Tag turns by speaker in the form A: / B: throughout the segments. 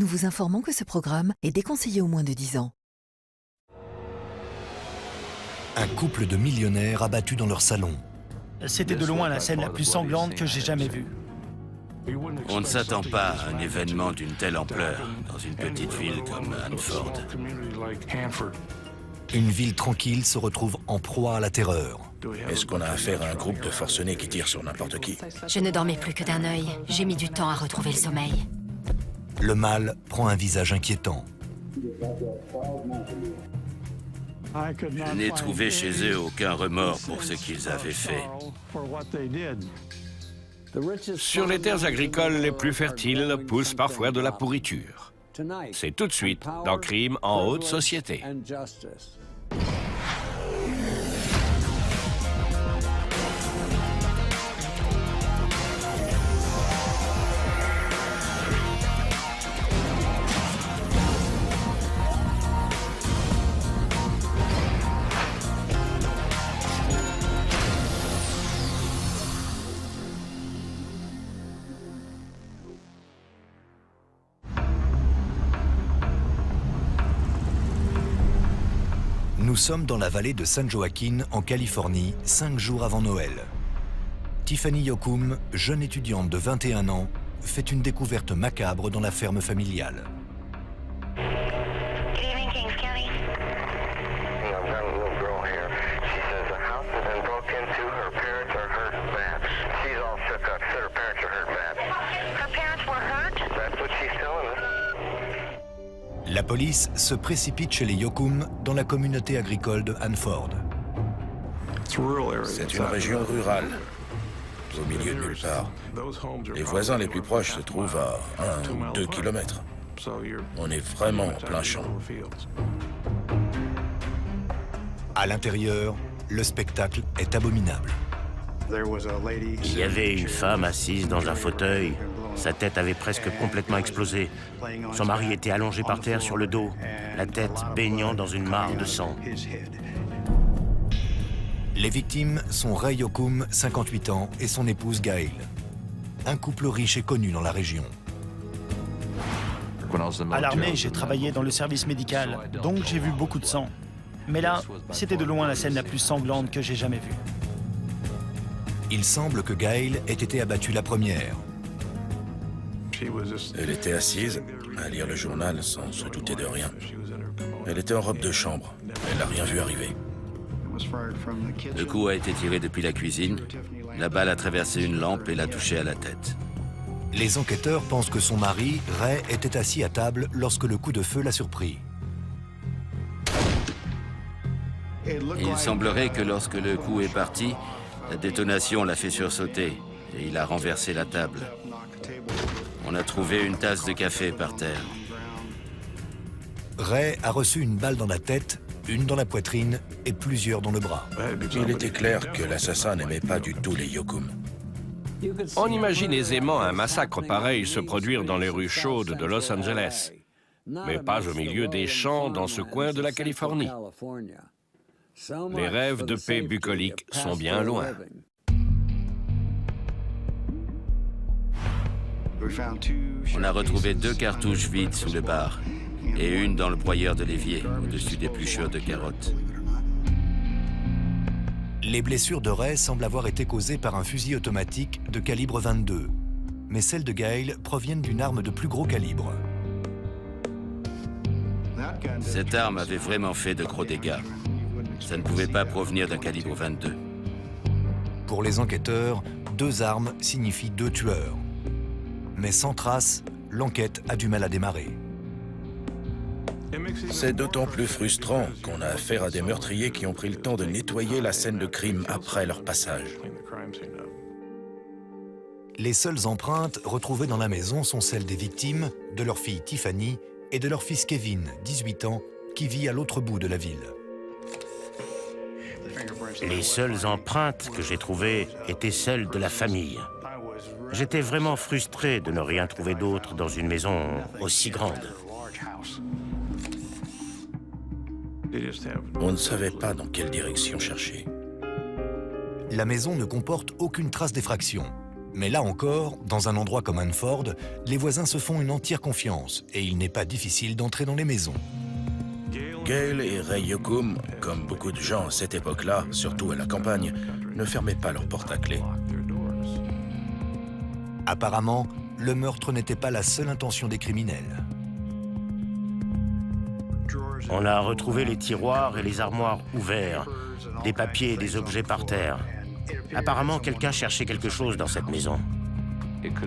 A: nous vous informons que ce programme est déconseillé aux moins de 10 ans.
B: Un couple de millionnaires abattus dans leur salon.
C: C'était de loin la scène la plus sanglante que j'ai jamais vue.
D: On ne s'attend pas à un événement d'une telle ampleur dans une petite ville comme Hanford.
B: Une ville tranquille se retrouve en proie à la terreur.
E: Est-ce qu'on a affaire à un groupe de forcenés qui tirent sur n'importe qui?
F: Je ne dormais plus que d'un œil. J'ai mis du temps à retrouver le sommeil.
B: Le mal prend un visage inquiétant.
D: Je n'ai trouvé chez eux aucun remords pour ce qu'ils avaient fait.
G: Sur les terres agricoles les plus fertiles pousse parfois de la pourriture. C'est tout de suite dans Crime en haute société.
B: Nous sommes dans la vallée de San Joaquin, en Californie, 5 jours avant Noël. Tiffany Yoakum, jeune étudiante de 21 ans, fait une découverte macabre dans la ferme familiale. La police se précipite chez les Yoakum dans la communauté agricole de Hanford.
E: C'est une région rurale, au milieu de nulle part. Les voisins les plus proches se trouvent à 1 ou 2 kilomètres. On est vraiment en plein champ.
B: À l'intérieur, le spectacle est abominable.
D: Il y avait une femme assise dans un fauteuil. Sa tête avait presque complètement explosé. Son mari était allongé par terre sur le dos, la tête baignant dans une mare de sang.
B: Les victimes sont Ray Yoakum, 58 ans, et son épouse Gail. Un couple riche et connu dans la région.
C: À l'armée, j'ai travaillé dans le service médical, donc j'ai vu beaucoup de sang. Mais là, c'était de loin la scène la plus sanglante que j'ai jamais vue.
B: Il semble que Gail ait été abattue la première.
E: Elle était assise à lire le journal sans se douter de rien. Elle était en robe de chambre. Elle n'a rien vu arriver.
D: Le coup a été tiré depuis la cuisine. La balle a traversé une lampe et l'a touché à la tête.
B: Les enquêteurs pensent que son mari, Ray, était assis à table lorsque le coup de feu l'a surpris.
D: Il semblerait que lorsque le coup est parti, la détonation l'a fait sursauter et il a renversé la table. On a trouvé une tasse de café par terre.
B: Ray a reçu une balle dans la tête, une dans la poitrine et plusieurs dans le bras.
E: Il était clair que l'assassin n'aimait pas du tout les Yoakum.
G: On imagine aisément un massacre pareil se produire dans les rues chaudes de Los Angeles, mais pas au milieu des champs dans ce coin de la Californie. Les rêves de paix bucolique sont bien loin.
D: On a retrouvé 2 cartouches vides sous le bar et une dans le broyeur de l'évier, au-dessus des pluchures de carottes.
B: Les blessures de Ray semblent avoir été causées par un fusil automatique de calibre 22, mais celles de Gail proviennent d'une arme de plus gros calibre.
D: Cette arme avait vraiment fait de gros dégâts. Ça ne pouvait pas provenir d'un calibre 22.
B: Pour les enquêteurs, 2 armes signifient 2 tueurs. Mais sans trace, l'enquête a du mal à démarrer.
E: C'est d'autant plus frustrant qu'on a affaire à des meurtriers qui ont pris le temps de nettoyer la scène de crime après leur passage.
B: Les seules empreintes retrouvées dans la maison sont celles des victimes, de leur fille Tiffany et de leur fils Kevin, 18 ans, qui vit à l'autre bout de la ville.
D: Les seules empreintes que j'ai trouvées étaient celles de la famille. J'étais vraiment frustré de ne rien trouver d'autre dans une maison aussi grande.
E: On ne savait pas dans quelle direction chercher.
B: La maison ne comporte aucune trace d'effraction. Mais là encore, dans un endroit comme Hanford, les voisins se font une entière confiance et il n'est pas difficile d'entrer dans les maisons.
E: Gail et Ray Yoakum, comme beaucoup de gens à cette époque-là, surtout à la campagne, ne fermaient pas leurs portes à clé.
B: Apparemment, le meurtre n'était pas la seule intention des criminels.
D: On a retrouvé les tiroirs et les armoires ouverts, des papiers et des objets par terre. Apparemment, quelqu'un cherchait quelque chose dans cette maison.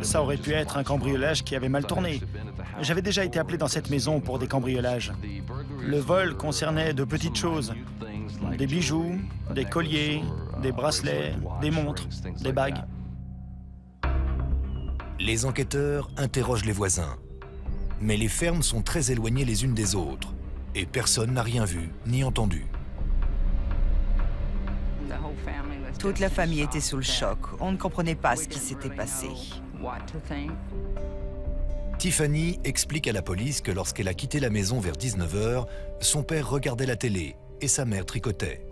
C: Ça aurait pu être un cambriolage qui avait mal tourné. J'avais déjà été appelé dans cette maison pour des cambriolages. Le vol concernait de petites choses. Des bijoux, des colliers, des bracelets, des montres, des bagues.
B: Les enquêteurs interrogent les voisins. Mais les fermes sont très éloignées les unes des autres. Et personne n'a rien vu ni entendu.
H: Toute la famille était sous le choc. On ne comprenait pas ce qui s'était passé.
B: Tiffany explique à la police que lorsqu'elle a quitté la maison vers 19h, son père regardait la télé et sa mère tricotait.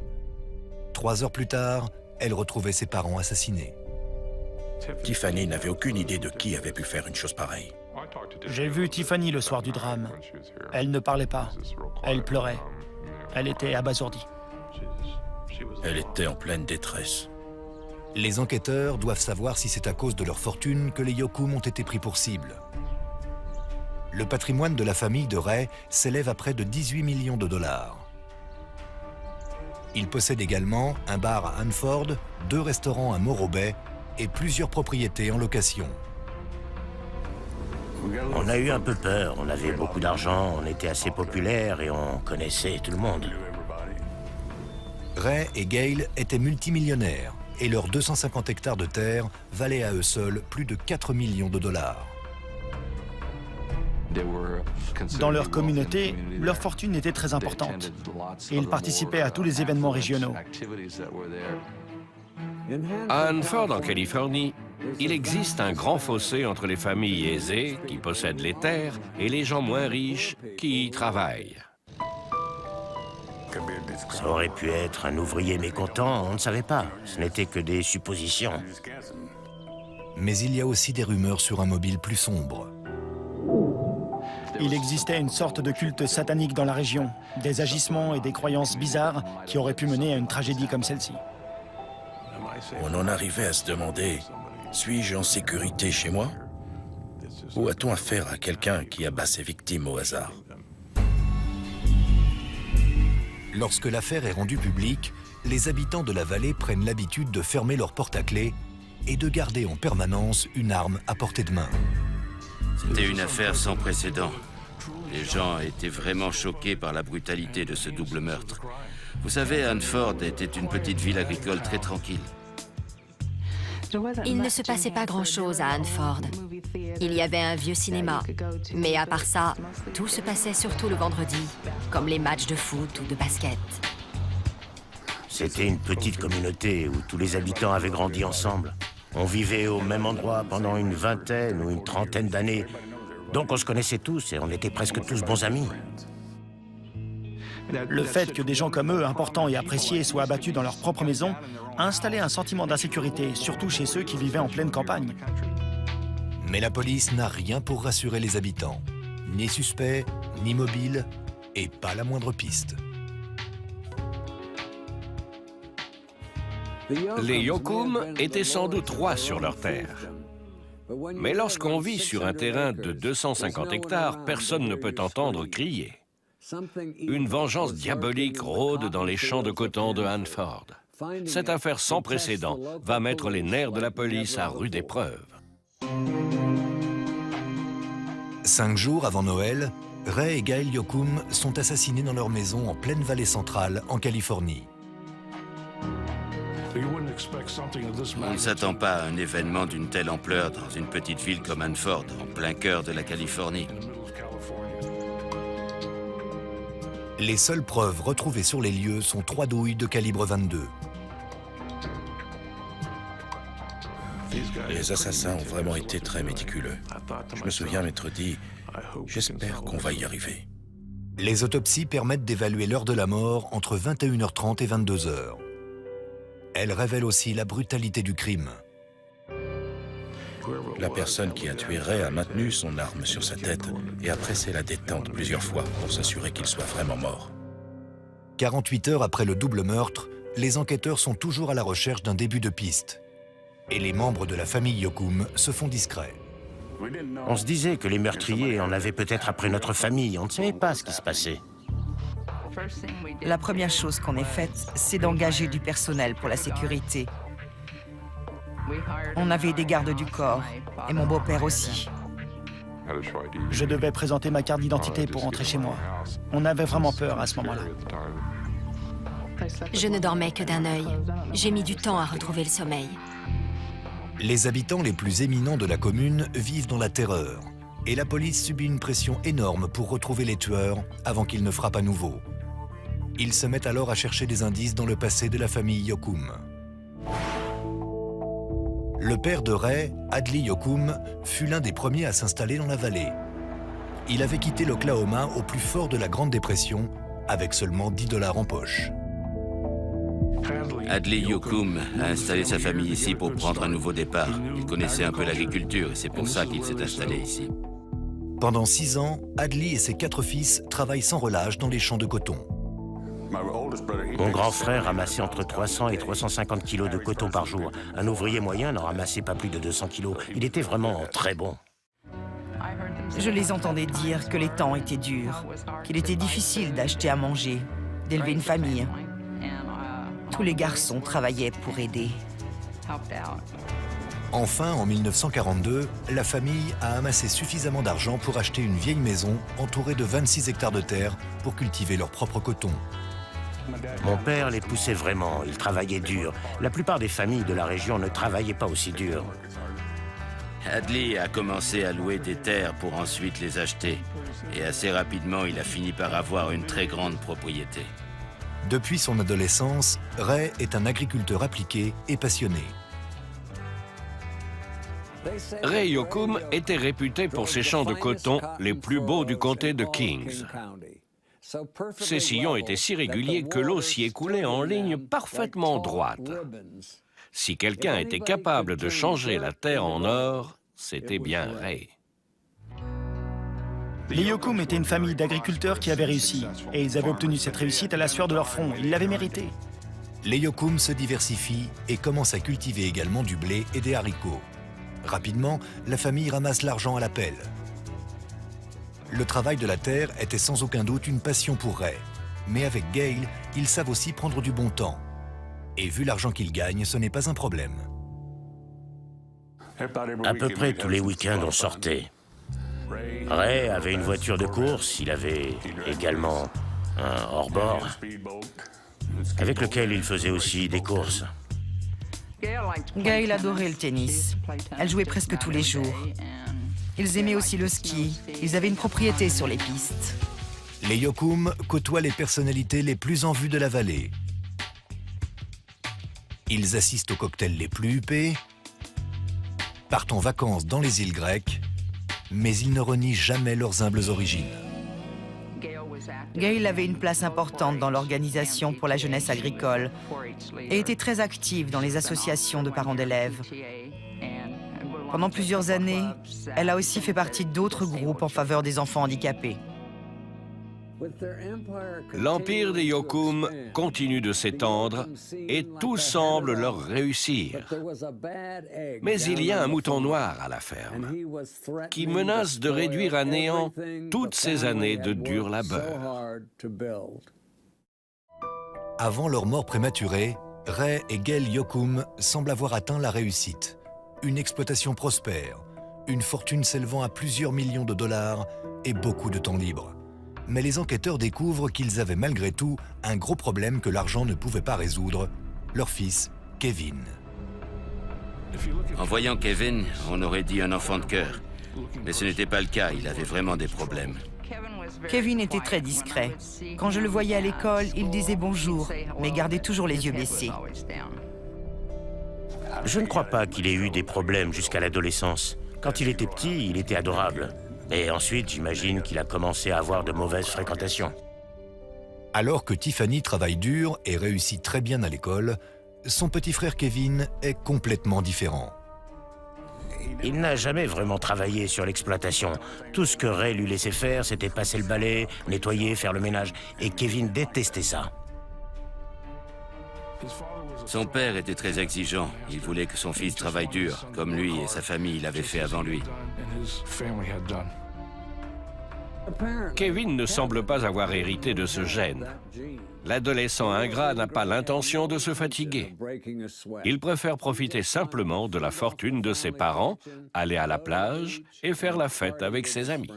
B: 3 heures plus tard, elle retrouvait ses parents assassinés.
E: Tiffany n'avait aucune idée de qui avait pu faire une chose pareille.
C: J'ai vu Tiffany le soir du drame. Elle ne parlait pas. Elle pleurait. Elle était abasourdie.
E: Elle était en pleine détresse.
B: Les enquêteurs doivent savoir si c'est à cause de leur fortune que les Yoakum ont été pris pour cible. Le patrimoine de la famille de Ray s'élève à près de 18 millions de dollars. Ils possèdent également un bar à Hanford, 2 restaurants à Morro Bay et plusieurs propriétés en location.
D: On a eu un peu peur, on avait beaucoup d'argent, on était assez populaire et on connaissait tout le monde.
B: Ray et Gail étaient multimillionnaires et leurs 250 hectares de terre valaient à eux seuls plus de 4 millions de dollars.
C: Dans leur communauté, leur fortune était très importante. Et ils participaient à tous les événements régionaux.
G: À Hanford, en Californie, il existe un grand fossé entre les familles aisées, qui possèdent les terres, et les gens moins riches, qui y travaillent.
D: Ça aurait pu être un ouvrier mécontent, on ne savait pas. Ce n'était que des suppositions.
B: Mais il y a aussi des rumeurs sur un mobile plus sombre.
C: Il existait une sorte de culte satanique dans la région, des agissements et des croyances bizarres qui auraient pu mener à une tragédie comme celle-ci.
E: On en arrivait à se demander, suis-je en sécurité chez moi? Ou a-t-on affaire à quelqu'un qui abat ses victimes au hasard?
B: Lorsque l'affaire est rendue publique, les habitants de la vallée prennent l'habitude de fermer leurs portes à clé et de garder en permanence une arme à portée de main.
I: C'était une affaire sans précédent. Les gens étaient vraiment choqués par la brutalité de ce double meurtre. Vous savez, Hanford était une petite ville agricole très tranquille.
F: Il ne se passait pas grand-chose à Hanford. Il y avait un vieux cinéma. Mais à part ça, tout se passait surtout le vendredi, comme les matchs de foot ou de basket.
D: C'était une petite communauté où tous les habitants avaient grandi ensemble. On vivait au même endroit pendant une vingtaine ou une trentaine d'années. Donc on se connaissait tous et on était presque tous bons amis.
C: Le fait que des gens comme eux, importants et appréciés, soient abattus dans leur propre maison, a installé un sentiment d'insécurité, surtout chez ceux qui vivaient en pleine campagne.
B: Mais la police n'a rien pour rassurer les habitants. Ni suspect, ni mobile, et pas la moindre piste.
G: Les Yoakum étaient sans doute rois sur leur terre. Mais lorsqu'on vit sur un terrain de 250 hectares, personne ne peut entendre crier. Une vengeance diabolique rôde dans les champs de coton de Hanford. Cette affaire sans précédent va mettre les nerfs de la police à rude épreuve.
B: 5 jours avant Noël, Ray et Gail Yoakum sont assassinés dans leur maison en pleine vallée centrale, en Californie.
I: On ne s'attend pas à un événement d'une telle ampleur dans une petite ville comme Hanford, en plein cœur de la Californie.
B: Les seules preuves retrouvées sur les lieux sont 3 douilles de calibre 22.
E: Les assassins ont vraiment été très méticuleux. Je me souviens m'être dit, j'espère qu'on va y arriver.
B: Les autopsies permettent d'évaluer l'heure de la mort entre 21h30 et 22h. Elles révèlent aussi la brutalité du crime.
E: La personne qui a tué Ray a maintenu son arme sur sa tête et a pressé la détente plusieurs fois pour s'assurer qu'il soit vraiment mort.
B: 48 heures après le double meurtre, les enquêteurs sont toujours à la recherche d'un début de piste. Et les membres de la famille Yokum se font discrets.
D: On se disait que les meurtriers en avaient peut-être après notre famille. On ne savait pas ce qui se passait.
H: La première chose qu'on ait faite, c'est d'engager du personnel pour la sécurité. On avait des gardes du corps, et mon beau-père aussi.
C: Je devais présenter ma carte d'identité pour rentrer chez moi. On avait vraiment peur à ce moment-là.
F: Je ne dormais que d'un œil. J'ai mis du temps à retrouver le sommeil.
B: Les habitants les plus éminents de la commune vivent dans la terreur. Et la police subit une pression énorme pour retrouver les tueurs avant qu'ils ne frappent à nouveau. Ils se mettent alors à chercher des indices dans le passé de la famille Yokum. Le père de Ray, Adley Yokum, fut l'un des premiers à s'installer dans la vallée. Il avait quitté l'Oklahoma au plus fort de la Grande Dépression, avec seulement $10 en poche.
I: Adley Yokum a installé sa famille ici pour prendre un nouveau départ. Il connaissait un peu l'agriculture et c'est pour ça qu'il s'est installé ici.
B: Pendant 6 ans, Adley et ses 4 fils travaillent sans relâche dans les champs de coton.
D: Mon grand frère ramassait entre 300 et 350 kilos de coton par jour. Un ouvrier moyen n'en ramassait pas plus de 200 kilos. Il était vraiment très bon.
H: Je les entendais dire que les temps étaient durs, qu'il était difficile d'acheter à manger, d'élever une famille. Tous les garçons travaillaient pour aider.
B: Enfin, en 1942, la famille a amassé suffisamment d'argent pour acheter une vieille maison entourée de 26 hectares de terre pour cultiver leur propre coton.
D: Mon père les poussait vraiment, il travaillait dur. La plupart des familles de la région ne travaillaient pas aussi dur.
I: Adley a commencé à louer des terres pour ensuite les acheter. Et assez rapidement, il a fini par avoir une très grande propriété.
B: Depuis son adolescence, Ray est un agriculteur appliqué et passionné.
G: Ray Yokum était réputé pour ses champs de coton les plus beaux du comté de Kings. Ces sillons étaient si réguliers que l'eau s'y écoulait en ligne parfaitement droite. Si quelqu'un était capable de changer la terre en or, c'était bien Ray.
C: Les Yokum étaient une famille d'agriculteurs qui avaient réussi. Et ils avaient obtenu cette réussite à la sueur de leur front. Ils l'avaient mérité.
B: Les Yokum se diversifient et commencent à cultiver également du blé et des haricots. Rapidement, la famille ramasse l'argent à la pelle. Le travail de la terre était sans aucun doute une passion pour Ray. Mais avec Gail, ils savent aussi prendre du bon temps. Et vu l'argent qu'ils gagnent, ce n'est pas un problème.
D: À peu près tous les week-ends, on sortait. Ray avait une voiture de course, il avait également un hors-bord, avec lequel il faisait aussi des courses.
H: Gail adorait le tennis. Elle jouait presque tous les jours. Ils aimaient aussi le ski. Ils avaient une propriété sur les pistes.
B: Les Yokum côtoient les personnalités les plus en vue de la vallée. Ils assistent aux cocktails les plus huppés, partent en vacances dans les îles grecques, mais ils ne renient jamais leurs humbles origines.
H: Gail avait une place importante dans l'organisation pour la jeunesse agricole et était très active dans les associations de parents d'élèves. Pendant plusieurs années, elle a aussi fait partie d'autres groupes en faveur des enfants handicapés.
G: L'empire des Yokum continue de s'étendre et tout semble leur réussir. Mais il y a un mouton noir à la ferme qui menace de réduire à néant toutes ces années de dur labeur.
B: Avant leur mort prématurée, Ray et Gail Yokum semblent avoir atteint la réussite. Une exploitation prospère, une fortune s'élevant à plusieurs millions de dollars et beaucoup de temps libre. Mais les enquêteurs découvrent qu'ils avaient malgré tout un gros problème que l'argent ne pouvait pas résoudre, leur fils, Kevin.
I: En voyant Kevin, on aurait dit un enfant de cœur. Mais ce n'était pas le cas, il avait vraiment des problèmes.
H: Kevin était très discret. Quand je le voyais à l'école, il disait bonjour, mais gardait toujours les yeux baissés.
D: Je ne crois pas qu'il ait eu des problèmes jusqu'à l'adolescence. Quand il était petit, il était adorable. Et ensuite, j'imagine qu'il a commencé à avoir de mauvaises fréquentations.
B: Alors que Tiffany travaille dur et réussit très bien à l'école, son petit frère Kevin est complètement différent.
D: Il n'a jamais vraiment travaillé sur l'exploitation. Tout ce que Ray lui laissait faire, c'était passer le balai, nettoyer, faire le ménage. Et Kevin détestait ça.
I: Son père était très exigeant. Il voulait que son fils travaille dur, comme lui et sa famille l'avaient fait avant lui.
G: Kevin ne semble pas avoir hérité de ce gène. L'adolescent ingrat n'a pas l'intention de se fatiguer. Il préfère profiter simplement de la fortune de ses parents, aller à la plage et faire la fête avec ses amis.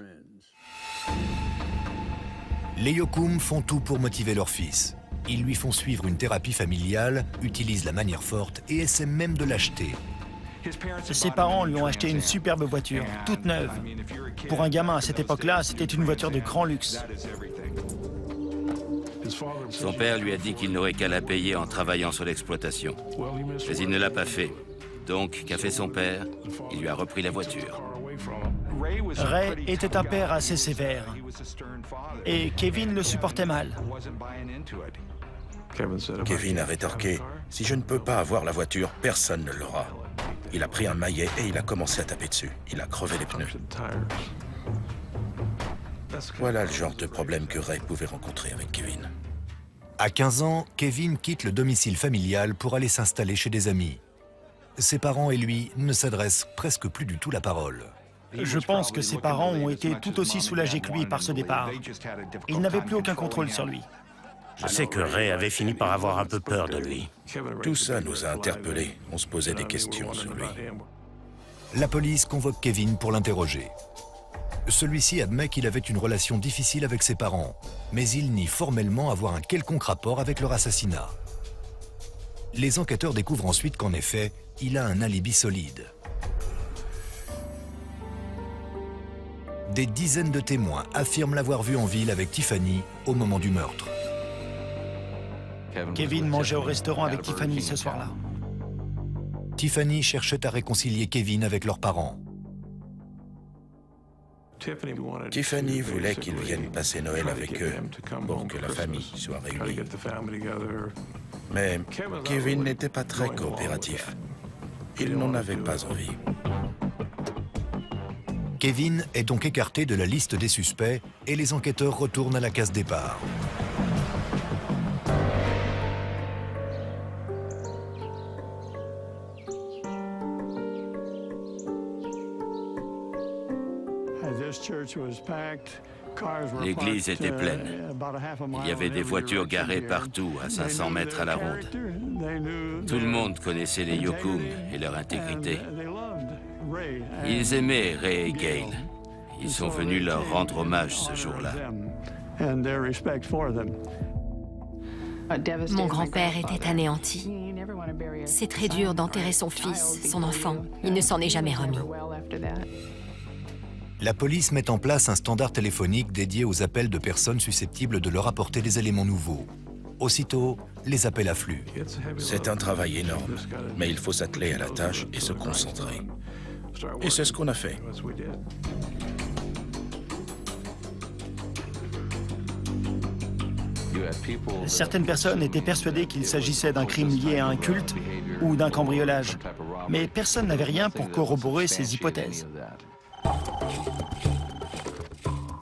B: Les Yocum font tout pour motiver leur fils. Ils lui font suivre une thérapie familiale, utilisent la manière forte et essaient même de l'acheter.
C: Ses parents lui ont acheté une superbe voiture, toute neuve. Pour un gamin à cette époque-là, c'était une voiture de grand luxe.
I: Son père lui a dit qu'il n'aurait qu'à la payer en travaillant sur l'exploitation. Mais il ne l'a pas fait. Donc, qu'a fait son père? Il lui a repris la voiture.
C: Ray était un père assez sévère. Et Kevin le supportait mal.
E: Kevin a rétorqué « Si je ne peux pas avoir la voiture, personne ne l'aura. » Il a pris un maillet et il a commencé à taper dessus. Il a crevé les pneus. Voilà le genre de problème que Ray pouvait rencontrer avec Kevin.
B: À 15 ans, Kevin quitte le domicile familial pour aller s'installer chez des amis. Ses parents et lui ne s'adressent presque plus du tout la parole.
C: Je pense que ses parents ont été tout aussi soulagés que lui par ce départ. Ils n'avaient plus aucun contrôle sur lui.
D: Je sais que Ray avait fini par avoir un peu peur de lui.
E: Tout ça nous a interpellés. On se posait des questions sur lui.
B: La police convoque Kevin pour l'interroger. Celui-ci admet qu'il avait une relation difficile avec ses parents, mais il nie formellement avoir un quelconque rapport avec leur assassinat. Les enquêteurs découvrent ensuite qu'en effet, il a un alibi solide. Des dizaines de témoins affirment l'avoir vu en ville avec Tiffany au moment du meurtre.
C: Kevin mangeait au restaurant avec Tiffany ce soir-là.
B: Tiffany cherchait à réconcilier Kevin avec leurs parents.
E: Tiffany voulait qu'ils viennent passer Noël avec eux pour que la famille soit réunie. Mais Kevin n'était pas très coopératif. Il n'en avait pas envie.
B: Kevin est donc écarté de la liste des suspects et les enquêteurs retournent à la case départ.
I: L'église était pleine. Il y avait des voitures garées partout, à 500 mètres à la ronde. Tout le monde connaissait les Yocum et leur intégrité. Ils aimaient Ray et Gail. Ils sont venus leur rendre hommage ce jour-là.
F: Mon grand-père était anéanti. C'est très dur d'enterrer son fils, son enfant. Il ne s'en est jamais remis.
B: La police met en place un standard téléphonique dédié aux appels de personnes susceptibles de leur apporter des éléments nouveaux. Aussitôt, les appels affluent.
E: C'est un travail énorme, mais il faut s'atteler à la tâche et se concentrer. Et c'est ce qu'on a fait.
C: Certaines personnes étaient persuadées qu'il s'agissait d'un crime lié à un culte ou d'un cambriolage. Mais personne n'avait rien pour corroborer ces hypothèses.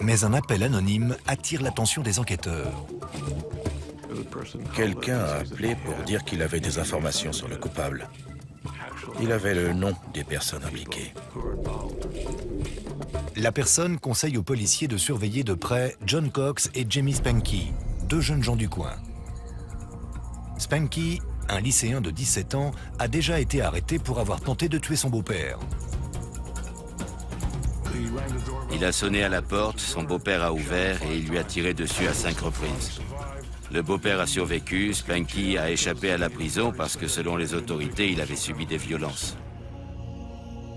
B: Mais un appel anonyme attire l'attention des enquêteurs.
E: Quelqu'un a appelé pour dire qu'il avait des informations sur le coupable. Il avait le nom des personnes impliquées.
B: La personne conseille aux policiers de surveiller de près John Cox et Jamie Spanky, deux jeunes gens du coin. Spanky, un lycéen de 17 ans, a déjà été arrêté pour avoir tenté de tuer son beau-père.
I: Il a sonné à la porte, son beau-père a ouvert et il lui a tiré dessus à 5 reprises. Le beau-père a survécu, Spanky a échappé à la prison parce que selon les autorités, il avait subi des violences.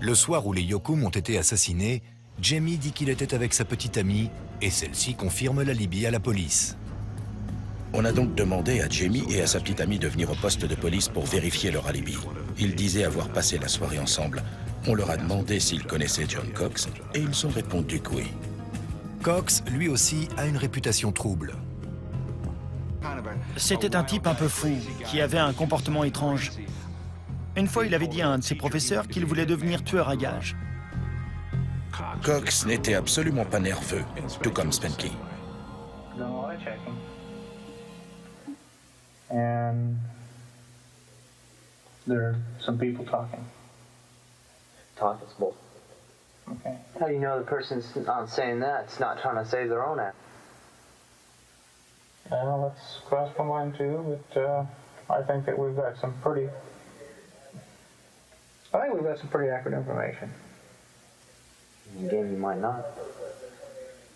B: Le soir où les Yocum ont été assassinés, Jamie dit qu'il était avec sa petite amie et celle-ci confirme l'alibi à la police.
E: On a donc demandé à Jamie et à sa petite amie de venir au poste de police pour vérifier leur alibi. Ils disaient avoir passé la soirée ensemble. On leur a demandé s'ils connaissaient John Cox et ils ont répondu que oui.
B: Cox, lui aussi, a une réputation trouble.
C: C'était un type un peu fou, qui avait un comportement étrange. Une fois, il avait dit à un de ses professeurs qu'il voulait devenir tueur à gages.
E: Cox n'était absolument pas nerveux, tout comme Spanky.
J: And there are some people talking.
K: Talk is bull.
J: Okay.
K: How do you know the person's not saying that? It's not trying to save their own ass.
J: Well, that's crossed my mind too, but I think that we've got some pretty accurate information.
K: Again, you might not,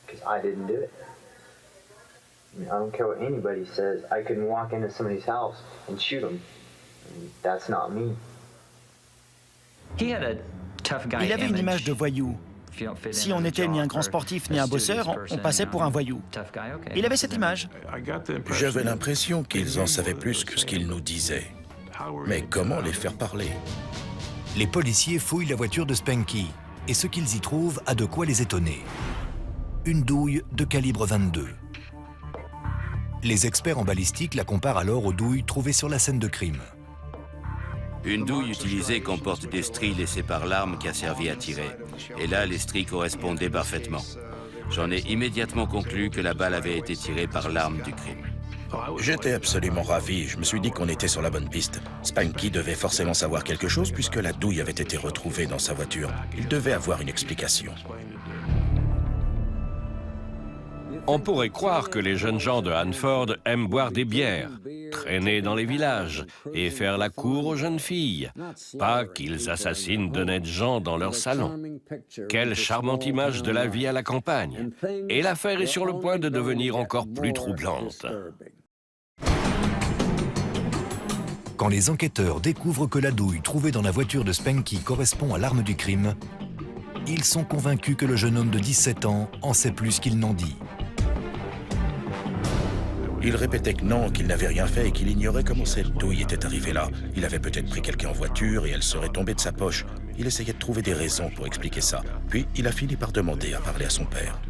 K: because I didn't do it. I mean, I don't care what anybody says. I couldn't walk into somebody's house and shoot them. That's not me.
C: Il avait une image de voyou. Si on n'était ni un grand sportif ni un bosseur, on passait pour un voyou. Il avait cette image.
E: J'avais l'impression qu'ils en savaient plus que ce qu'ils nous disaient. Mais comment les faire parler?
B: Les policiers fouillent la voiture de Spanky et ce qu'ils y trouvent a de quoi les étonner. Une douille de calibre 22. Les experts en balistique la comparent alors aux douilles trouvées sur la scène de crime.
I: Une douille utilisée comporte des stries laissées par l'arme qui a servi à tirer. Et là, les stries correspondaient parfaitement. J'en ai immédiatement conclu que la balle avait été tirée par l'arme du crime.
E: J'étais absolument ravi. Je me suis dit qu'on était sur la bonne piste. Spanky devait forcément savoir quelque chose puisque la douille avait été retrouvée dans sa voiture. Il devait avoir une explication.
G: On pourrait croire que les jeunes gens de Hanford aiment boire des bières, traîner dans les villages et faire la cour aux jeunes filles, pas qu'ils assassinent d'honnêtes gens dans leur salon. Quelle charmante image de la vie à la campagne. Et l'affaire est sur le point de devenir encore plus troublante.
B: Quand les enquêteurs découvrent que la douille trouvée dans la voiture de Spanky correspond à l'arme du crime, ils sont convaincus que le jeune homme de 17 ans en sait plus qu'il n'en dit.
E: Il répétait que non, qu'il n'avait rien fait et qu'il ignorait comment cette douille était arrivée là. Il avait peut-être pris quelqu'un en voiture et elle serait tombée de sa poche. Il essayait de trouver des raisons pour expliquer ça. Puis, il a fini par demander à parler à son père.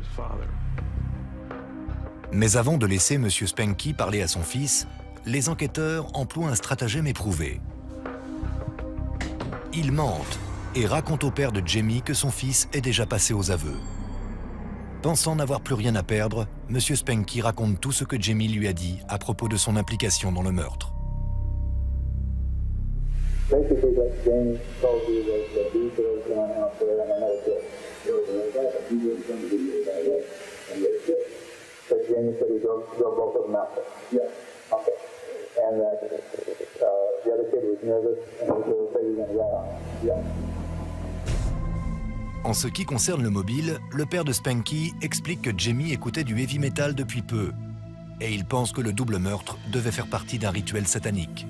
B: Mais avant de laisser M. Spanky parler à son fils, les enquêteurs emploient un stratagème éprouvé. Ils mentent et racontent au père de Jamie que son fils est déjà passé aux aveux. Pensant n'avoir plus rien à perdre, M. Spanky raconte tout ce que Jamie lui a dit à propos de son implication dans le meurtre. En ce qui concerne le mobile, le père de Spanky explique que Jamie écoutait du heavy metal depuis peu et il pense que le double meurtre devait faire partie d'un rituel satanique.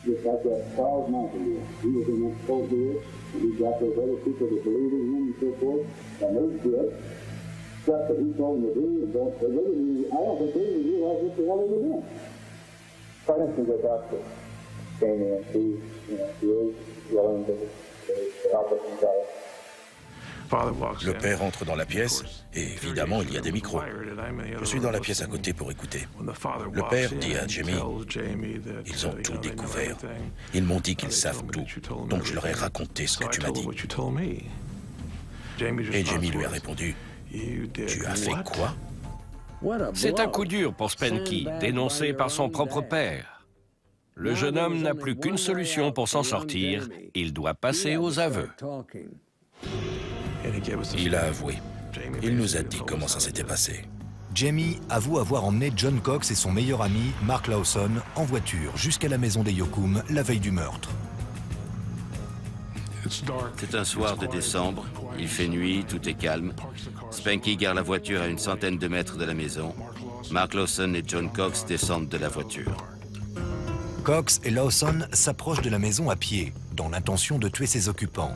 L: Just like that Charles Manson did. He was in that cold here, and he got those other people that believed in him and so forth, and they did stuff that he told them to do, and they really, I don't think they even realized what the hell they were doing. For instance, the doctor came in, he was willing to help us himself.
E: Le père entre dans la pièce et évidemment il y a des micros. Je suis dans la pièce à côté pour écouter. Le père dit à Jamie, ils ont tout découvert. Ils m'ont dit qu'ils savent tout, donc je leur ai raconté ce que tu m'as dit. Et Jamie lui a répondu, tu as fait quoi?
G: C'est un coup dur pour Spanky, dénoncé par son propre père. Le jeune homme n'a plus qu'une solution pour s'en sortir, il doit passer aux aveux.
E: Il a avoué. Il nous a dit comment ça s'était passé.
B: Jamie avoue avoir emmené John Cox et son meilleur ami, Mark Lawson, en voiture jusqu'à la maison des Yoakum la veille du meurtre.
I: C'est un soir de décembre, il fait nuit, tout est calme. Spanky gare la voiture à une centaine de mètres de la maison. Mark Lawson et John Cox descendent de la voiture.
B: Cox et Lawson s'approchent de la maison à pied, dans l'intention de tuer ses occupants.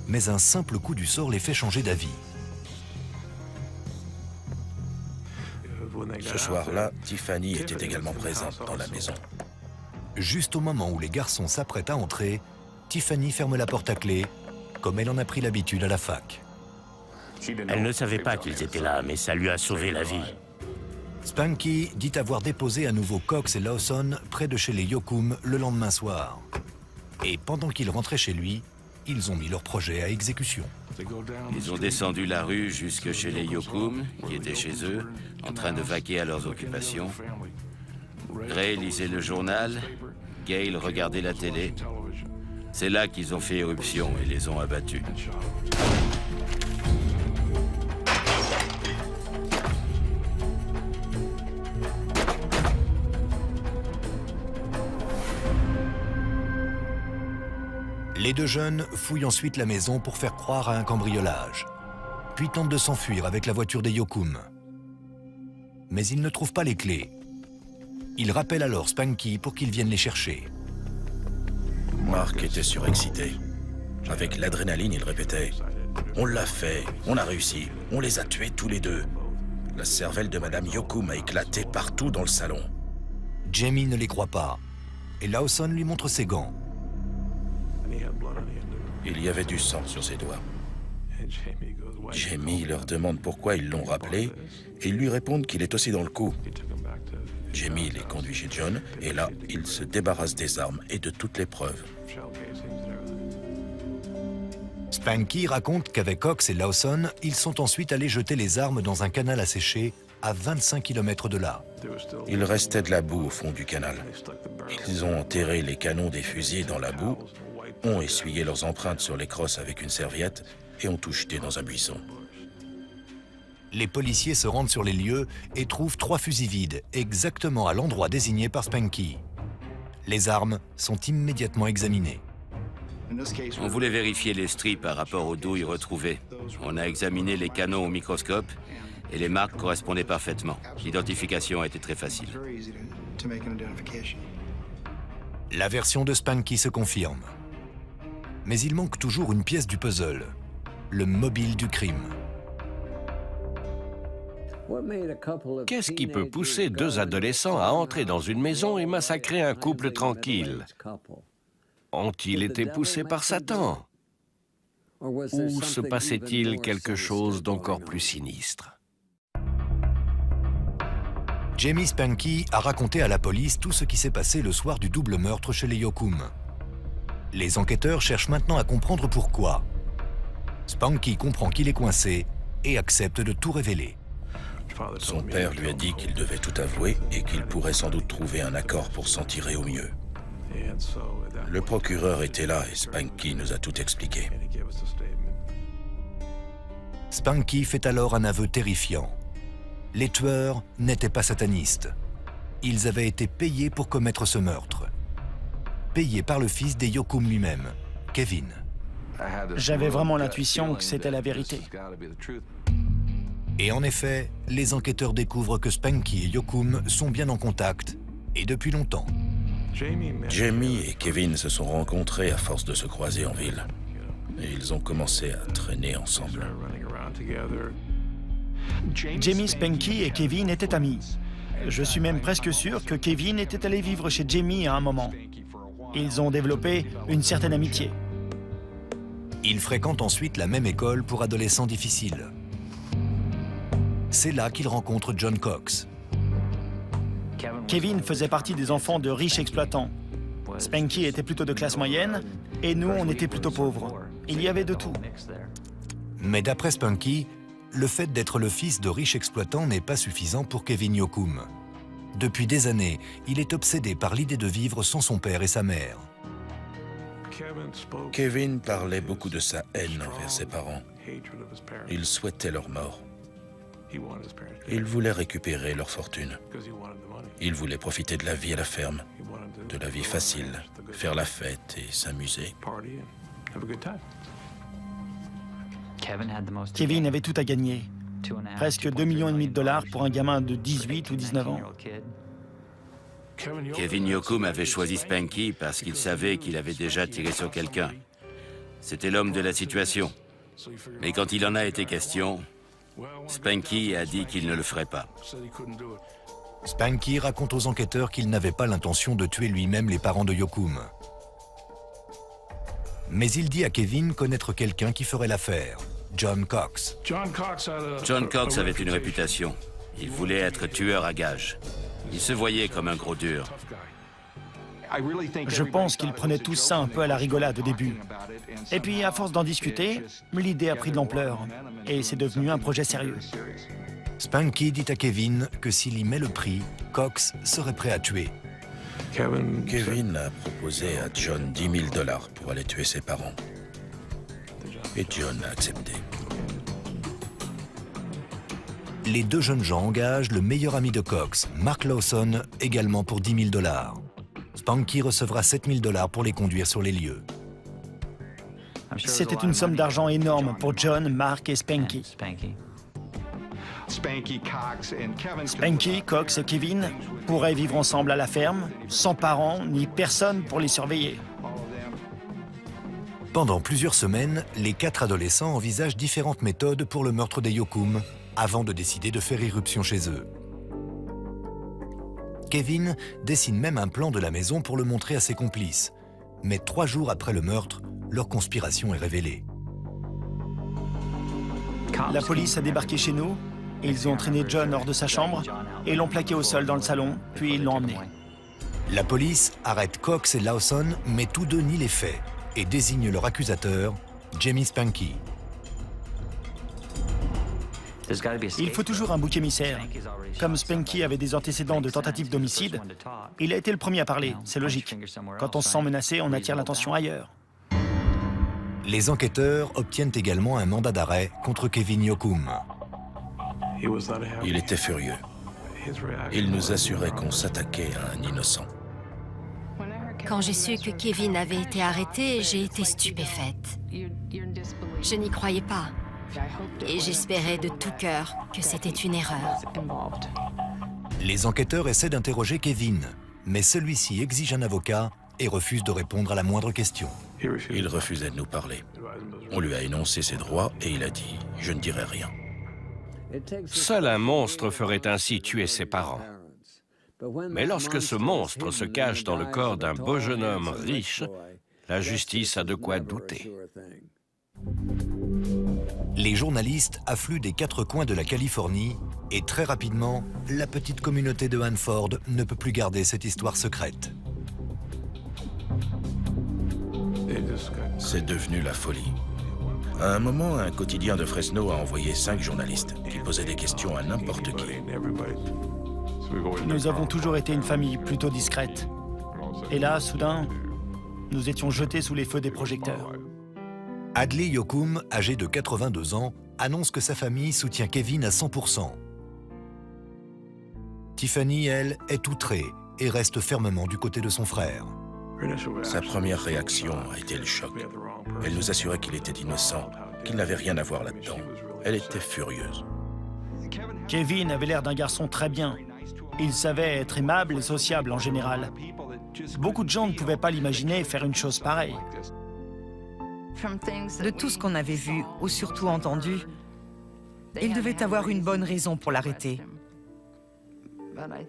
B: Mais un simple coup du sort les fait changer d'avis.
E: Ce soir-là, Tiffany était également présente dans la maison.
B: Juste au moment où les garçons s'apprêtent à entrer, Tiffany ferme la porte à clé, comme elle en a pris l'habitude à la fac.
D: Elle ne savait pas qu'ils étaient là, mais ça lui a sauvé la vie.
B: Spanky dit avoir déposé à nouveau Cox et Lawson près de chez les Yokum le lendemain soir. Et pendant qu'il rentrait chez lui, ils ont mis leur projet à exécution.
I: Ils ont descendu la rue jusque chez les Yokum, qui étaient chez eux, en train de vaquer à leurs occupations. Gray lisait le journal, Gale regardait la télé. C'est là qu'ils ont fait éruption et les ont abattus.
B: Les deux jeunes fouillent ensuite la maison pour faire croire à un cambriolage, puis tentent de s'enfuir avec la voiture des Yokum. Mais ils ne trouvent pas les clés. Ils rappellent alors Spanky pour qu'il vienne les chercher.
E: Mark était surexcité. Avec l'adrénaline, il répétait « On l'a fait, on a réussi, on les a tués tous les deux. » La cervelle de Madame Yokum a éclaté partout dans le salon.
B: Jamie ne les croit pas, et Lawson lui montre ses gants.
E: Il y avait du sang sur ses doigts. Jamie leur demande pourquoi ils l'ont rappelé, et ils lui répondent qu'il est aussi dans le coup. Jamie les conduit chez John, et là, il se débarrasse des armes et de toutes les preuves.
B: Spanky raconte qu'avec Cox et Lawson, ils sont ensuite allés jeter les armes dans un canal asséché à 25 km de là.
E: Il restait de la boue au fond du canal. Ils ont enterré les canons des fusils dans la boue, ont essuyé leurs empreintes sur les crosses avec une serviette et ont tout jeté dans un buisson.
B: Les policiers se rendent sur les lieux et trouvent 3 fusils vides, exactement à l'endroit désigné par Spanky. Les armes sont immédiatement examinées.
I: On voulait vérifier les stries par rapport aux douilles retrouvées. On a examiné les canons au microscope et les marques correspondaient parfaitement. L'identification a été très facile.
B: La version de Spanky se confirme. Mais il manque toujours une pièce du puzzle, le mobile du crime.
G: Qu'est-ce qui peut pousser 2 adolescents à entrer dans une maison et massacrer un couple tranquille? Ont-ils été poussés par Satan? Ou se passait-il quelque chose d'encore plus sinistre?
B: Jamie Spanky a raconté à la police tout ce qui s'est passé le soir du double meurtre chez les Yokum. Les enquêteurs cherchent maintenant à comprendre pourquoi. Spanky comprend qu'il est coincé et accepte de tout révéler.
E: Son père lui a dit qu'il devait tout avouer et qu'il pourrait sans doute trouver un accord pour s'en tirer au mieux. Le procureur était là et Spanky nous a tout expliqué.
B: Spanky fait alors un aveu terrifiant. Les tueurs n'étaient pas satanistes. Ils avaient été payés pour commettre ce meurtre. Payés par le fils des Yokum lui-même, Kevin.
C: J'avais vraiment l'intuition que c'était la vérité.
B: Et en effet, les enquêteurs découvrent que Spanky et Yokum sont bien en contact, et depuis longtemps.
E: Jamie et Kevin se sont rencontrés à force de se croiser en ville. Et ils ont commencé à traîner ensemble.
C: Jamie, Spanky et Kevin étaient amis. Je suis même presque sûr que Kevin était allé vivre chez Jamie à un moment. Ils ont développé une certaine amitié.
B: Ils fréquentent ensuite la même école pour adolescents difficiles. C'est là qu'ils rencontrent John Cox.
C: Kevin faisait partie des enfants de riches exploitants. Spanky était plutôt de classe moyenne, et nous, on était plutôt pauvres. Il y avait de tout.
B: Mais d'après Spanky, le fait d'être le fils de riches exploitants n'est pas suffisant pour Kevin Yokum. Depuis des années, il est obsédé par l'idée de vivre sans son père et sa mère.
E: Kevin parlait beaucoup de sa haine envers ses parents. Il souhaitait leur mort. Il voulait récupérer leur fortune. Il voulait profiter de la vie à la ferme, de la vie facile, faire la fête et s'amuser.
C: Kevin avait tout à gagner. Presque 2,5 millions de dollars pour un gamin de 18 ou 19 ans.
I: Kevin Yokum avait choisi Spanky parce qu'il savait qu'il avait déjà tiré sur quelqu'un. C'était l'homme de la situation. Mais quand il en a été question, Spanky a dit qu'il ne le ferait pas.
B: Spanky raconte aux enquêteurs qu'il n'avait pas l'intention de tuer lui-même les parents de Yokum. Mais il dit à Kevin connaître quelqu'un qui ferait l'affaire, John Cox.
I: John Cox avait une réputation. Il voulait être tueur à gages. Il se voyait comme un gros dur.
C: Je pense qu'ils prenaient tout ça un peu à la rigolade au début. Et puis, à force d'en discuter, l'idée a pris de l'ampleur. Et c'est devenu un projet sérieux.
B: Spanky dit à Kevin que s'il y met le prix, Cox serait prêt à tuer.
E: Kevin a proposé à John 10 000 $ pour aller tuer ses parents. Et John a accepté.
B: Les deux jeunes gens engagent le meilleur ami de Cox, Mark Lawson, également pour 10 000 $. Spanky recevra 7 000 $ pour les conduire sur les lieux.
C: C'était une somme d'argent énorme pour John, Mark et Spanky. Spanky, Cox et Kevin pourraient vivre ensemble à la ferme, sans parents ni personne pour les surveiller.
B: Pendant plusieurs semaines, les 4 adolescents envisagent différentes méthodes pour le meurtre des Yokum, avant de décider de faire irruption chez eux. Kevin dessine même un plan de la maison pour le montrer à ses complices. Mais 3 jours après le meurtre, leur conspiration est révélée.
C: La police a débarqué chez nous, ils ont traîné John hors de sa chambre et l'ont plaqué au sol dans le salon, puis ils l'ont emmené.
B: La police arrête Cox et Lawson, mais tous deux nient les faits et désignent leur accusateur, Jamie Spanky.
C: Il faut toujours un bouc émissaire. Comme Spanky avait des antécédents de tentative d'homicide, il a été le premier à parler, c'est logique. Quand on se sent menacé, on attire l'attention ailleurs.
B: Les enquêteurs obtiennent également un mandat d'arrêt contre Kevin Yokum.
E: Il était furieux. Il nous assurait qu'on s'attaquait à un innocent.
F: Quand j'ai su que Kevin avait été arrêté, j'ai été stupéfaite. Je n'y croyais pas. Et j'espérais de tout cœur que c'était une erreur.
B: Les enquêteurs essaient d'interroger Kevin, mais celui-ci exige un avocat et refuse de répondre à la moindre question.
E: Il refusait de nous parler. On lui a énoncé ses droits et il a dit « Je ne dirai rien ».
G: Seul un monstre ferait ainsi tuer ses parents. Mais lorsque ce monstre se cache dans le corps d'un beau jeune homme riche, la justice a de quoi douter.
B: Les journalistes affluent des 4 coins de la Californie et très rapidement, la petite communauté de Hanford ne peut plus garder cette histoire secrète.
E: C'est devenu la folie. À un moment, un quotidien de Fresno a envoyé 5 journalistes qui posaient des questions à n'importe qui.
C: Nous avons toujours été une famille plutôt discrète. Et là, soudain, nous étions jetés sous les feux des projecteurs.
B: Hadley Yokum, âgé de 82 ans, annonce que sa famille soutient Kevin à 100%. Tiffany, elle, est outrée et reste fermement du côté de son frère.
E: Sa première réaction a été le choc. Elle nous assurait qu'il était innocent, qu'il n'avait rien à voir là-dedans. Elle était furieuse.
C: Kevin avait l'air d'un garçon très bien. Il savait être aimable et sociable en général. Beaucoup de gens ne pouvaient pas l'imaginer faire une chose pareille.
H: De tout ce qu'on avait vu, ou surtout entendu, il devait avoir une bonne raison pour l'arrêter.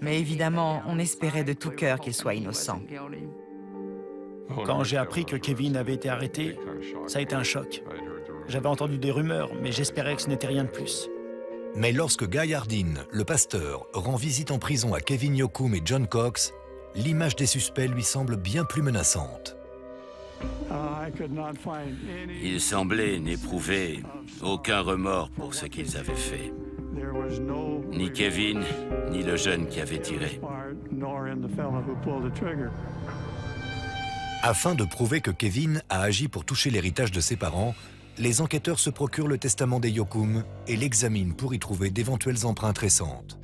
H: Mais évidemment, on espérait de tout cœur qu'il soit innocent.
C: Quand j'ai appris que Kevin avait été arrêté, ça a été un choc. J'avais entendu des rumeurs, mais j'espérais que ce n'était rien de plus.
B: Mais lorsque Guy Hardin, le pasteur, rend visite en prison à Kevin Yokum et John Cox, l'image des suspects lui semble bien plus menaçante.
I: Ils semblaient n'éprouver aucun remords pour ce qu'ils avaient fait. Ni Kevin, ni le jeune qui avait tiré.
B: Afin de prouver que Kevin a agi pour toucher l'héritage de ses parents, les enquêteurs se procurent le testament des Yokum et l'examinent pour y trouver d'éventuelles empreintes récentes.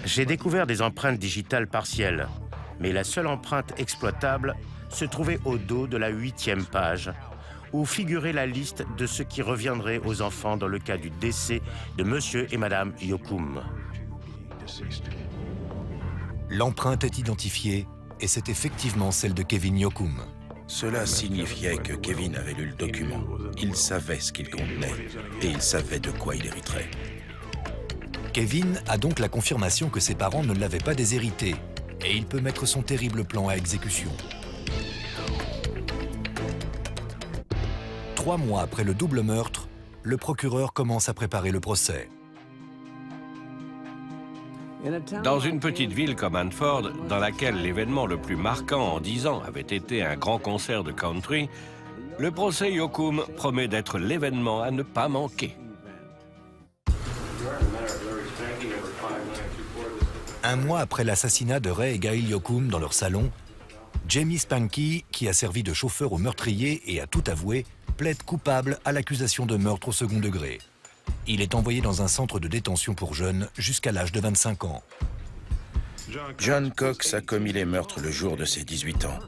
D: J'ai découvert des empreintes digitales partielles, mais la seule empreinte exploitable se trouvait au dos de la 8e page, où figurait la liste de ce qui reviendrait aux enfants dans le cas du décès de Monsieur et Madame Yokum.
B: L'empreinte est identifiée et c'est effectivement celle de Kevin Yokum.
E: Cela signifiait que Kevin avait lu le document. Il savait ce qu'il contenait et il savait de quoi il hériterait.
B: Kevin a donc la confirmation que ses parents ne l'avaient pas déshérité et il peut mettre son terrible plan à exécution. 3 mois après le double meurtre, le procureur commence à préparer le procès.
G: Dans une petite ville comme Hanford, dans laquelle l'événement le plus marquant en 10 ans avait été un grand concert de country, le procès Yoakum promet d'être l'événement à ne pas manquer.
B: Un mois après l'assassinat de Ray et Gail Yoakum dans leur salon, Jamie Spanky, qui a servi de chauffeur au meurtrier et a tout avoué, plaide coupable à l'accusation de meurtre au second degré. Il est envoyé dans un centre de détention pour jeunes jusqu'à l'âge de 25 ans.
E: John Cox a commis les meurtres le jour de ses 18 ans.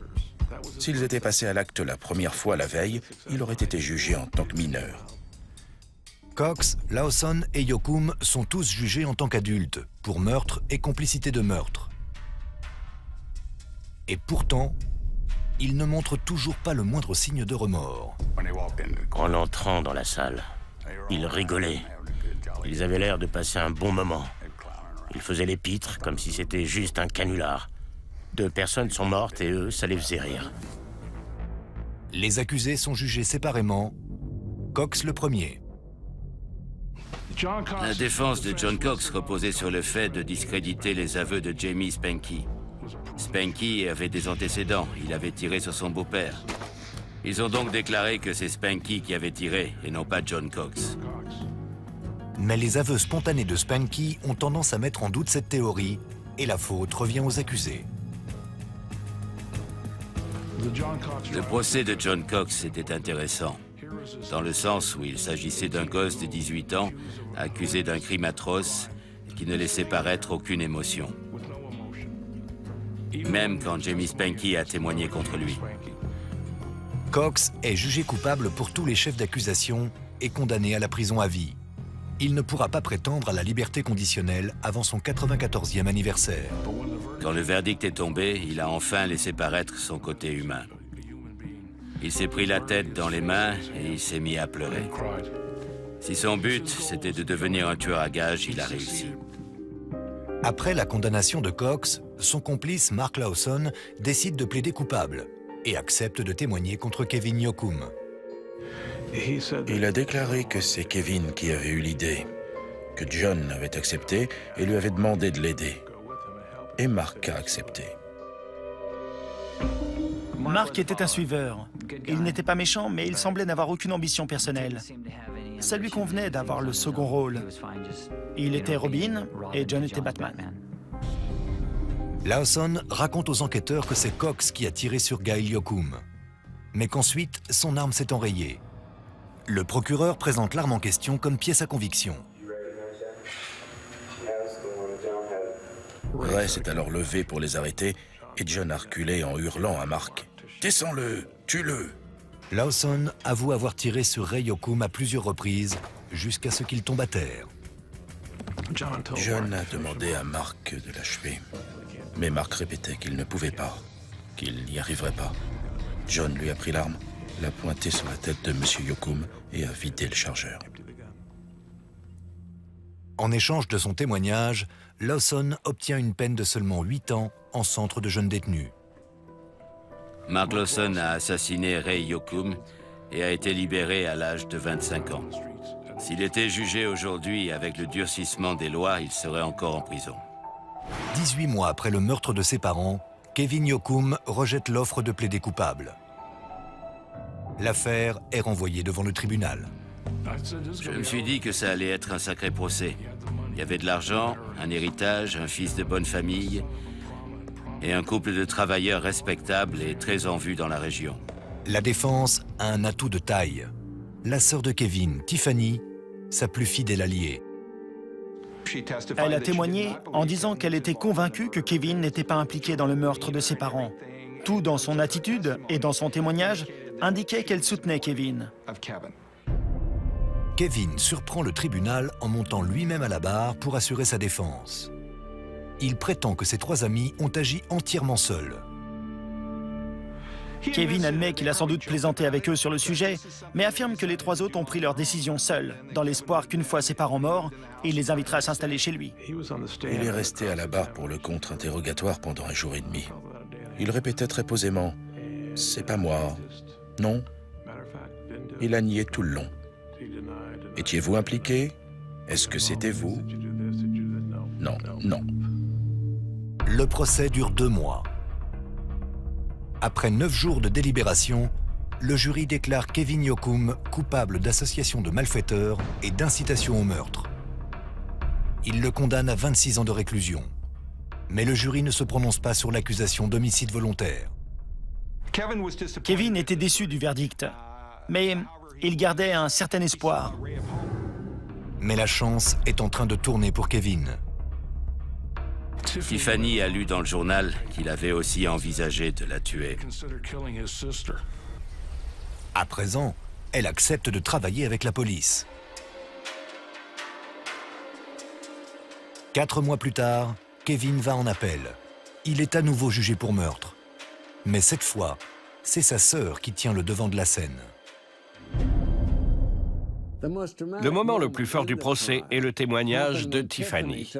E: S'ils étaient passés à l'acte la première fois la veille, il aurait été jugé en tant que mineur.
B: Cox, Lawson et Yoakum sont tous jugés en tant qu'adultes pour meurtre et complicité de meurtre. Et pourtant, ils ne montrent toujours pas le moindre signe de remords.
D: En entrant dans la salle, ils rigolaient. Ils avaient l'air de passer un bon moment. Ils faisaient les pitres comme si c'était juste un canular. 2 personnes sont mortes et eux, ça les faisait rire.
B: Les accusés sont jugés séparément. Cox le premier.
I: La défense de John Cox reposait sur le fait de discréditer les aveux de Jamie Spanky. Spanky avait des antécédents, il avait tiré sur son beau-père. Ils ont donc déclaré que c'est Spanky qui avait tiré et non pas John Cox.
B: Mais les aveux spontanés de Spanky ont tendance à mettre en doute cette théorie et la faute revient aux accusés.
I: Le procès de John Cox était intéressant, dans le sens où il s'agissait d'un gosse de 18 ans accusé d'un crime atroce qui ne laissait paraître aucune émotion. Même quand Jamie Spanky a témoigné contre lui.
B: Cox est jugé coupable pour tous les chefs d'accusation et condamné à la prison à vie. Il ne pourra pas prétendre à la liberté conditionnelle avant son 94e anniversaire.
I: Quand le verdict est tombé, il a enfin laissé paraître son côté humain. Il s'est pris la tête dans les mains et il s'est mis à pleurer. Si son but, c'était de devenir un tueur à gages, il a réussi.
B: Après la condamnation de Cox, son complice Mark Lawson décide de plaider coupable et accepte de témoigner contre Kevin Yoakum.
E: Il a déclaré que c'est Kevin qui avait eu l'idée, que John avait accepté et lui avait demandé de l'aider. Et Mark a accepté.
C: Mark était un suiveur. Il n'était pas méchant, mais il semblait n'avoir aucune ambition personnelle. Ça lui convenait d'avoir le second rôle. Il était Robin et John était Batman.
B: Lawson raconte aux enquêteurs que c'est Cox qui a tiré sur Gail Yoakum, mais qu'ensuite son arme s'est enrayée. Le procureur présente l'arme en question comme pièce à conviction.
E: Ray s'est alors levé pour les arrêter et John a reculé en hurlant à Mark. « Descends-le, tue-le !»
B: Lawson avoue avoir tiré sur Ray Yoakum à plusieurs reprises jusqu'à ce qu'il tombe à terre.
E: John a demandé à Mark de l'achever, mais Mark répétait qu'il ne pouvait pas, qu'il n'y arriverait pas. John lui a pris l'arme, l'a pointée sur la tête de M. Yoakum et a vidé le chargeur.
B: En échange de son témoignage, Lawson obtient une peine de seulement 8 ans en centre de jeunes détenus.
I: Mark Lawson a assassiné Ray Yoakum et a été libéré à l'âge de 25 ans. S'il était jugé aujourd'hui avec le durcissement des lois, il serait encore en prison.
B: 18 mois après le meurtre de ses parents, Kevin Yoakum rejette l'offre de plaider coupable. L'affaire est renvoyée devant le tribunal.
I: Je me suis dit que ça allait être un sacré procès. Il y avait de l'argent, un héritage, un fils de bonne famille et un couple de travailleurs respectables et très en vue dans la région.
B: La défense a un atout de taille. La sœur de Kevin, Tiffany, sa plus fidèle alliée.
C: Elle a témoigné en disant qu'elle était convaincue que Kevin n'était pas impliqué dans le meurtre de ses parents. Tout dans son attitude et dans son témoignage indiquait qu'elle soutenait Kevin.
B: Kevin surprend le tribunal en montant lui-même à la barre pour assurer sa défense. Il prétend que ses 3 amis ont agi entièrement seuls.
C: Kevin admet qu'il a sans doute plaisanté avec eux sur le sujet, mais affirme que les 3 autres ont pris leur décision seuls, dans l'espoir qu'une fois ses parents morts, il les invitera à s'installer chez lui.
E: Il est resté à la barre pour le contre-interrogatoire pendant 1 jour et demi. Il répétait très posément « C'est pas moi. Non. » Il a nié tout le long. « Étiez-vous impliqué? Est-ce que c'était vous? » Non, non.
B: Le procès dure 2 mois. Après 9 jours de délibération, le jury déclare Kevin Yoakum coupable d'association de malfaiteurs et d'incitation au meurtre. Il le condamne à 26 ans de réclusion. Mais le jury ne se prononce pas sur l'accusation d'homicide volontaire.
C: Kevin était déçu du verdict, mais il gardait un certain espoir.
B: Mais la chance est en train de tourner pour Kevin.
I: Tiffany a lu dans le journal qu'il avait aussi envisagé de la tuer.
B: À présent, elle accepte de travailler avec la police. 4 mois plus tard, Kevin va en appel. Il est à nouveau jugé pour meurtre. Mais cette fois, c'est sa sœur qui tient le devant de la scène.
G: Le moment le plus fort du procès est le témoignage de Tiffany.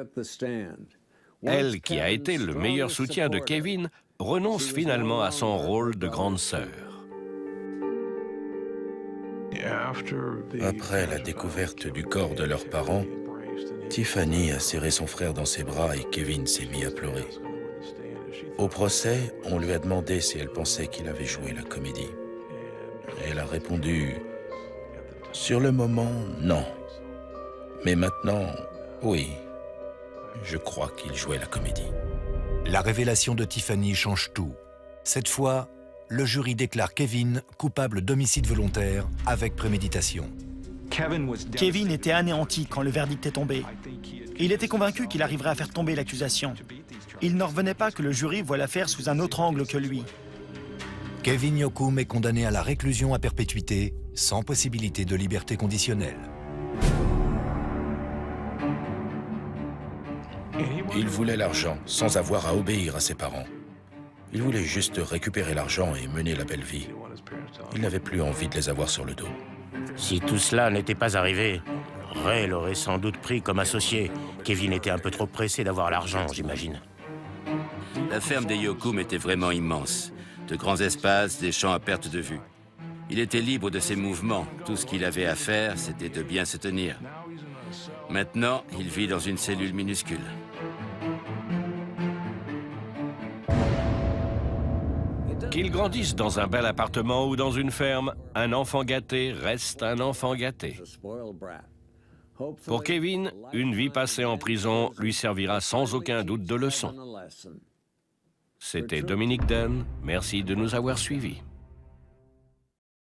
G: Elle, qui a été le meilleur soutien de Kevin, renonce finalement à son rôle de grande sœur.
E: Après la découverte du corps de leurs parents, Tiffany a serré son frère dans ses bras et Kevin s'est mis à pleurer. Au procès, on lui a demandé si elle pensait qu'il avait joué la comédie. Elle a répondu « Sur le moment, non. Mais maintenant, oui. Je crois qu'il jouait la comédie. »
B: La révélation de Tiffany change tout. Cette fois, le jury déclare Kevin coupable d'homicide volontaire avec préméditation.
C: Kevin était anéanti quand le verdict est tombé. Il était convaincu qu'il arriverait à faire tomber l'accusation. Il n'en revenait pas que le jury voit l'affaire sous un autre angle que lui.
B: Kevin Yoakum est condamné à la réclusion à perpétuité, sans possibilité de liberté conditionnelle.
E: Il voulait l'argent sans avoir à obéir à ses parents. Il voulait juste récupérer l'argent et mener la belle vie. Il n'avait plus envie de les avoir sur le dos.
D: Si tout cela n'était pas arrivé, Ray l'aurait sans doute pris comme associé. Kevin était un peu trop pressé d'avoir l'argent, j'imagine.
I: La ferme des Yoakum était vraiment immense. De grands espaces, des champs à perte de vue. Il était libre de ses mouvements. Tout ce qu'il avait à faire, c'était de bien se tenir. Maintenant, il vit dans une cellule minuscule.
G: Qu'il grandisse dans un bel appartement ou dans une ferme, un enfant gâté reste un enfant gâté. Pour Kevin, une vie passée en prison lui servira sans aucun doute de leçon. C'était Dominique Dunn. Merci de nous avoir suivis.